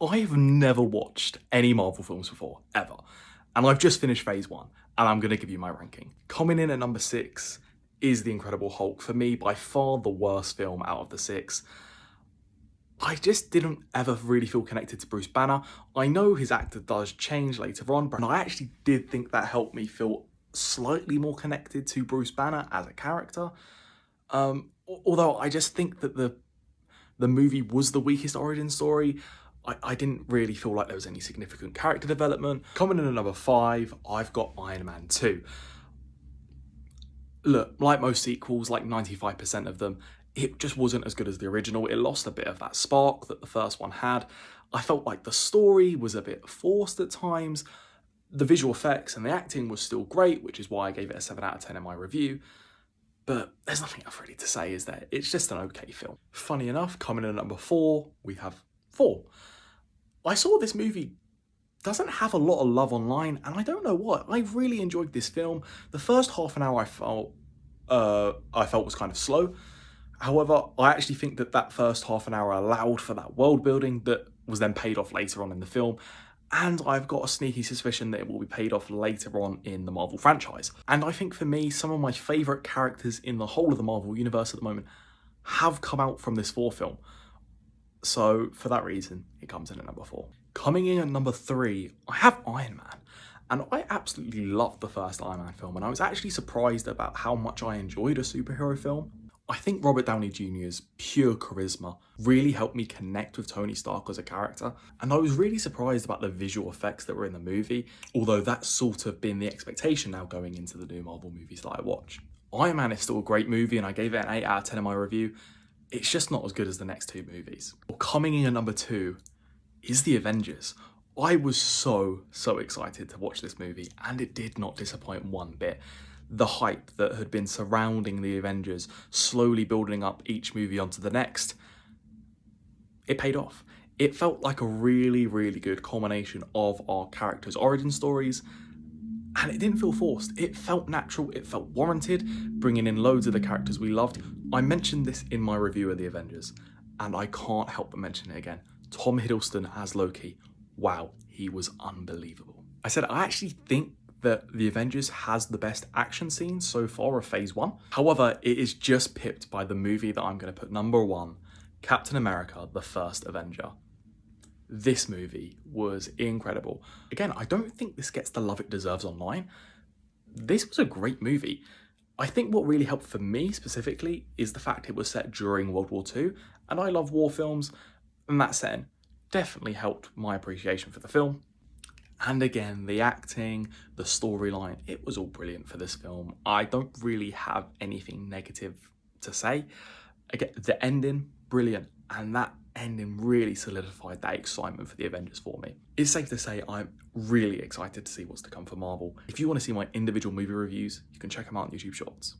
I've never watched any Marvel films before, ever. And I've just finished phase one, and I'm going to give you my ranking. Coming in at number 6 is The Incredible Hulk. For me, by far the worst film out of the 6. I just didn't ever really feel connected to Bruce Banner. I know his actor does change later on, but I actually did think that helped me feel slightly more connected to Bruce Banner as a character. Although I just think that the movie was the weakest origin story. I didn't really feel like there was any significant character development. Coming in at number 5, I've got Iron Man 2. Look, like most sequels, like 95% of them, it just wasn't as good as the original. It lost a bit of that spark that the first one had. I felt like the story was a bit forced at times. The visual effects and the acting was still great, which is why I gave it a 7 out of 10 in my review. But there's nothing else really to say, is there? It's just an okay film. Funny enough, coming in at number 4, we have 4. I saw this movie doesn't have a lot of love online, and I don't know what. I really enjoyed this film. The first half an hour I felt was kind of slow. However, I actually think that first half an hour allowed for that world building that was then paid off later on in the film. And I've got a sneaky suspicion that it will be paid off later on in the Marvel franchise. And I think for me, some of my favourite characters in the whole of the Marvel universe at the moment have come out from this 4 film. So for that reason, it comes in at number 4. Coming in at number 3, I have Iron Man. And I absolutely loved the first Iron Man film, and I was actually surprised about how much I enjoyed a superhero film. I think Robert Downey Jr.'s pure charisma really helped me connect with Tony Stark as a character, and I was really surprised about the visual effects that were in the movie, although that's sort of been the expectation now going into the new Marvel movies that I watch. Iron Man is still a great movie, and I gave it an 8 out of 10 in my review. It's just not as good as the next 2 movies. Coming in at number 2 is The Avengers. I was so excited to watch this movie, and it did not disappoint one bit. The hype that had been surrounding the Avengers, slowly building up each movie onto the next, it paid off. It felt like a really good culmination of our characters' origin stories, and it didn't feel forced. It felt natural, it felt warranted, bringing in loads of the characters we loved. I mentioned this in my review of The Avengers, and I can't help but mention it again. Tom Hiddleston as Loki, wow, he was unbelievable. I said I actually think that The Avengers has the best action scenes so far of phase 1. However, it is just pipped by the movie that I'm going to put number 1, Captain America, The First Avenger. This movie was incredible. Again, I don't think this gets the love it deserves online. This was a great movie. I think what really helped for me specifically is the fact it was set during World War II, and I love war films, and that setting definitely helped my appreciation for the film. And again, the acting, the storyline, it was all brilliant for this film. I don't really have anything negative to say. Again, the ending, brilliant. And that ending really solidified that excitement for the Avengers for me. It's safe to say I'm really excited to see what's to come for Marvel. If you want to see my individual movie reviews, you can check them out on YouTube Shorts.